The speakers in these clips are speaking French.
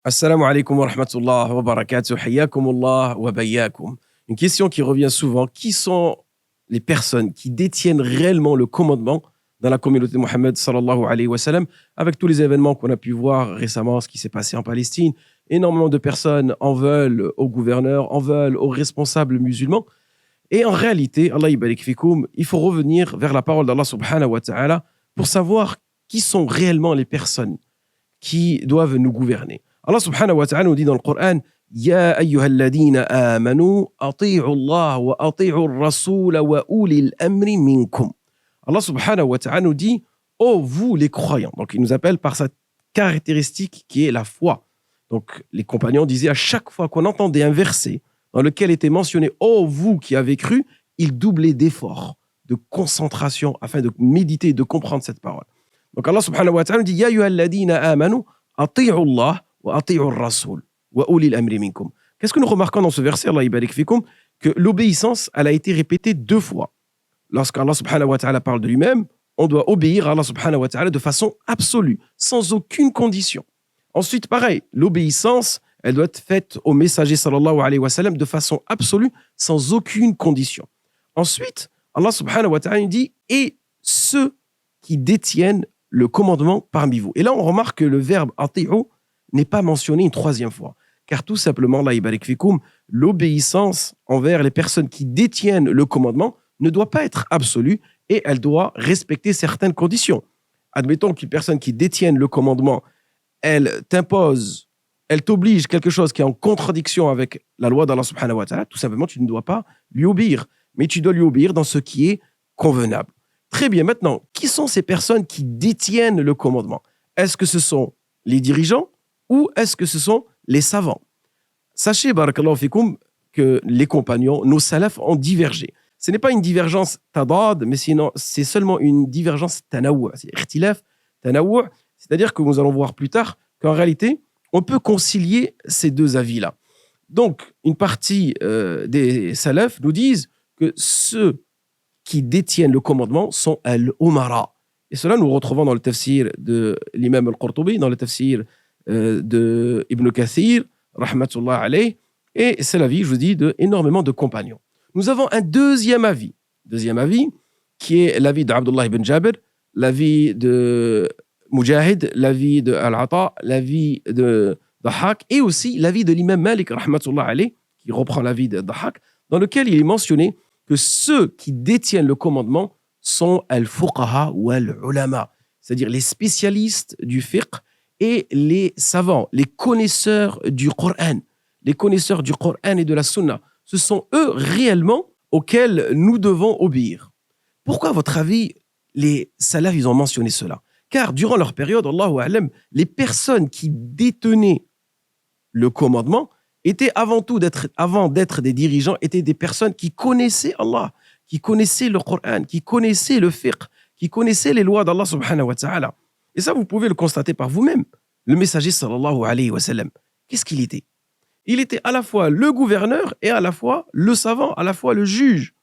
Assalamu alaikum wa rahmatullah wa barakatuh. Hayyakumullah wa bayyakum. Une question qui revient souvent. Qui sont les personnes qui détiennent réellement le commandement dans la communauté de Mohammed sallallahu alayhi wa sallam, avec tous les événements qu'on a pu voir récemment, ce qui s'est passé en Palestine? Énormément de personnes en veulent aux gouverneurs, en veulent aux responsables musulmans. Et en réalité, Allah yibarik fikoum, il faut revenir vers la parole d'Allah subhanahu wa ta'ala pour savoir qui sont réellement les personnes qui doivent nous gouverner. Allah subhanahu wa ta'ala nous dit dans le Coran: Ya ayyuhalladhina amanu ati'u Allah wa ati'u ar-rasul wa ulil amri minkum. Allah subhanahu wa ta'ala nous dit: oh vous les croyants. Donc il nous appelle par cette caractéristique qui est la foi. Donc les compagnons disaient à chaque fois qu'on entendait un verset dans lequel était mentionné oh vous qui avez cru, ils doublaient d'efforts, de concentration afin de méditer et de comprendre cette parole. Donc Allah subhanahu wa ta'ala nous dit: Ya ayyuhalladhina amanu ati'u Allah wa ati'u ar-rasul wa ulil amri minkum. Qu'est-ce que nous remarquons dans ce verset, Allah yibarik fikum? Que l'obéissance, elle a été répétée 2 fois. Lorsqu'Allah subhanahu wa ta'ala parle de lui-même, on doit obéir à Allah subhanahu wa ta'ala de façon absolue, sans aucune condition. Ensuite, pareil, l'obéissance, elle doit être faite au messager sallallahu alayhi wa sallam de façon absolue, sans aucune condition. Ensuite, Allah subhanahu wa ta'ala nous dit: et ceux qui détiennent le commandement parmi vous. Et là, on remarque que le verbe ati'u n'est pas mentionné une 3e fois. Car tout simplement, la ibarik fikoum, l'obéissance envers les personnes qui détiennent le commandement ne doit pas être absolue et elle doit respecter certaines conditions. Admettons qu'une personne qui détienne le commandement, elle t'impose, elle t'oblige quelque chose qui est en contradiction avec la loi d'Allah subhanahu wa ta'ala, tout simplement, tu ne dois pas lui obéir. Mais tu dois lui obéir dans ce qui est convenable. Très bien, maintenant, qui sont ces personnes qui détiennent le commandement? Est-ce que ce sont les dirigeants ou est-ce que ce sont les savants? Sachez, barakallahu fikoum, que les compagnons, nos salafs, ont divergé. Ce n'est pas une divergence tadad, mais sinon, c'est seulement une divergence tanawu', c'est ikhtilaf, tanawu', c'est-à-dire que nous allons voir plus tard qu'en réalité, on peut concilier ces 2 avis-là. Donc, une partie des salafs nous disent que ceux qui détiennent le commandement sont al-umara. Et cela, nous retrouvons dans le tafsir de l'imam al-Qurtubi, dans le tafsir de Ibn Kathir, rahmatullah alayh, et c'est l'avis, je vous dis, d'énormément de compagnons. Nous avons un deuxième avis qui est l'avis d'Abdullah ibn Jabir, l'avis de Mujahid, l'avis de Al-Ata, l'avis de Dahak, et aussi l'avis de l'imam Malik, rahmatullah alayh, qui reprend l'avis de Dahak, dans lequel il est mentionné que ceux qui détiennent le commandement sont al-fuqaha ou al-ulama, c'est-à-dire les spécialistes du fiqh et les savants, les connaisseurs du Coran, les connaisseurs du Coran et de la Sunna. Ce sont eux réellement auxquels nous devons obéir. Pourquoi, à votre avis, les salafs, ils ont mentionné cela? Car durant leur période, Allahu a'lam, les personnes qui détenaient le commandement étaient avant d'être des dirigeants, étaient des personnes qui connaissaient Allah, qui connaissaient le Coran, qui connaissaient le fiqh, qui connaissaient les lois d'Allah subhanahu wa ta'ala. Et ça, vous pouvez le constater par vous-même. Le messager sallallahu alayhi wa sallam, qu'est-ce qu'il était? Il était à la fois le gouverneur et à la fois le savant, à la fois le juge,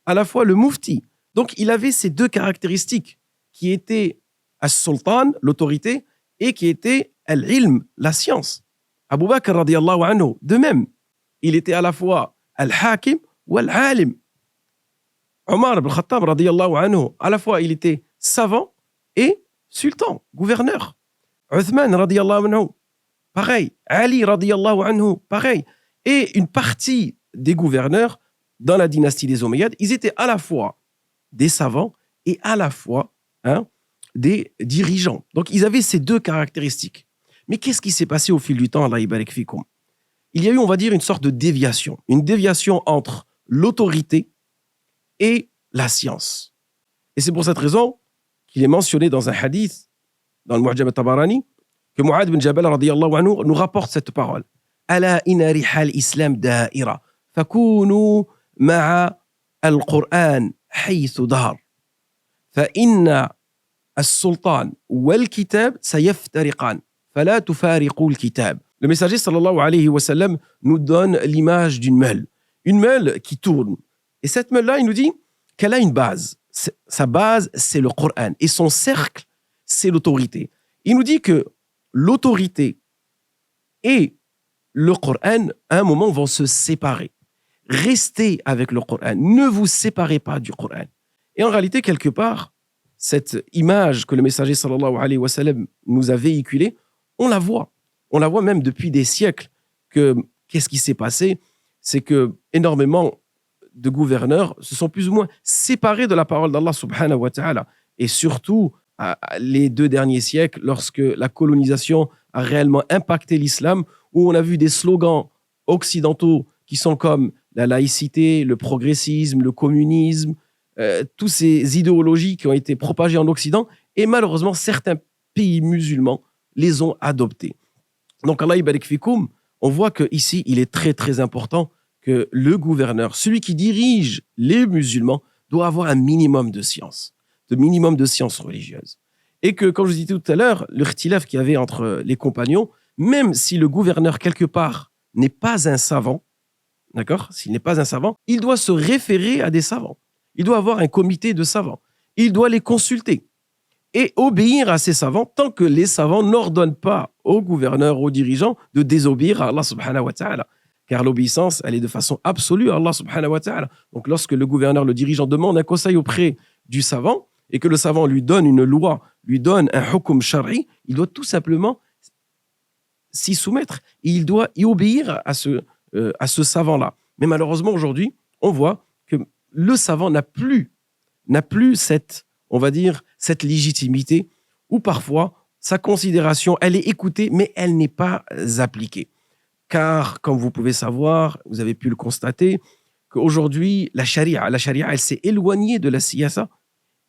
à la fois le mufti. Donc, il avait ces 2 caractéristiques qui étaient as-sultan, l'autorité, et qui étaient al-ilm, la science. Abu Bakr radiyallahu anhu, de même, il était à la fois al-hakim ou al-alim. Omar ibn Khattab radiyallahu anhu, à la fois il était savant et sultan, gouverneur. Uthman radiyallahu anhu, pareil. Ali radiyallahu anhu, pareil. Et une partie des gouverneurs dans la dynastie des Omeyyades, ils étaient à la fois des savants et à la fois des dirigeants. Donc ils avaient ces 2 caractéristiques. Mais qu'est-ce qui s'est passé au fil du temps, Allah yibarik fikoum? Il y a eu, on va dire, une sorte de déviation. Une déviation entre l'autorité et la science. Et c'est pour cette raison qu'il est mentionné dans un hadith, dans le Mu'jam al-Tabarani, que Mu'adh bin Jabal radiyallahu anhu nous rapporte cette parole. Ala inna riha al-islam da'ira, fakunu ma'a al-Qur'an haythu dahar, fa inna as-sultan wal-kitab sayaftariqan, fala tufariqu al-kitab. Le messager sallallahu alayhi wa sallam nous donne l'image d'une meule qui tourne. Et cette meule-là, il nous dit qu'elle a une base. Sa base, c'est le Coran. Et son cercle, c'est l'autorité. Il nous dit que l'autorité et le Coran, à un moment, vont se séparer. Restez avec le Coran. Ne vous séparez pas du Coran. Et en réalité, quelque part, cette image que le messager sallallahu alayhi wa sallam nous a véhiculée, on la voit. On la voit même depuis des siècles. Qu'est-ce qui s'est passé? C'est que énormément de gouverneurs se sont plus ou moins séparés de la parole d'Allah subhanahu wa ta'ala. Et surtout, les 2 derniers siècles, lorsque la colonisation a réellement impacté l'islam, où on a vu des slogans occidentaux qui sont comme la laïcité, le progressisme, le communisme, toutes ces idéologies qui ont été propagées en Occident, et malheureusement, certains pays musulmans les ont adoptées. Donc, Allah barik fikoum, on voit qu'ici, il est très, très important que le gouverneur, celui qui dirige les musulmans, doit avoir un minimum de science religieuse. Et que, comme je disais tout à l'heure, le ikhtilaf qu'il y avait entre les compagnons, même si le gouverneur, quelque part, n'est pas un savant, d'accord? S'il n'est pas un savant, il doit se référer à des savants. Il doit avoir un comité de savants. Il doit les consulter et obéir à ces savants tant que les savants n'ordonnent pas aux gouverneurs, aux dirigeants de désobéir à Allah subhanahu wa ta'ala. Car l'obéissance, elle est de façon absolue à Allah subhanahu wa ta'ala. Donc lorsque le gouverneur, le dirigeant demande un conseil auprès du savant et que le savant lui donne une loi, lui donne un hukum shari, il doit tout simplement s'y soumettre. Et il doit y obéir à ce savant-là. Mais malheureusement, aujourd'hui, on voit que le savant n'a plus cette, on va dire, cette légitimité, où parfois, sa considération, elle est écoutée, mais elle n'est pas appliquée. Car, comme vous pouvez savoir, vous avez pu le constater, qu'aujourd'hui, la charia, elle s'est éloignée de la siyasa,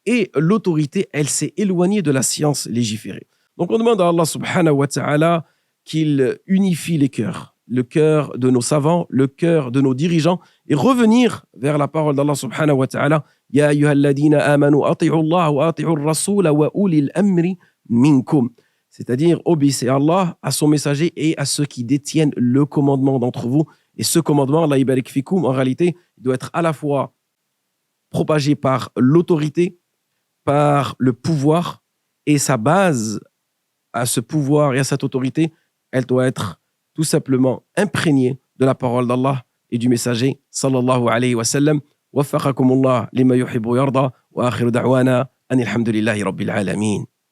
et l'autorité, elle s'est éloignée de la science légiférée. Donc, on demande à Allah subhanahu wa ta'ala qu'il unifie les cœurs, le cœur de nos savants, le cœur de nos dirigeants, et revenir vers la parole d'Allah subhanahu wa ta'ala. Ya ayyuhalladhina amanu ati'u Allah wa ati'u ar-rasula wa ulil amri minkum. C'est-à-dire, obéissez à Allah, à son messager et à ceux qui détiennent le commandement d'entre vous. Et ce commandement, Allah barik fikoum, en réalité, il doit être à la fois propagé par l'autorité, par le pouvoir, et sa base à ce pouvoir et à cette autorité, elle doit être tout simplement imprégnée de la parole d'Allah et du messager sallallahu alayhi wa sallam. Waffaqakumullah lima yuhibbu yarda wa akhiru da'wana anil hamdulillahi rabbil alamin.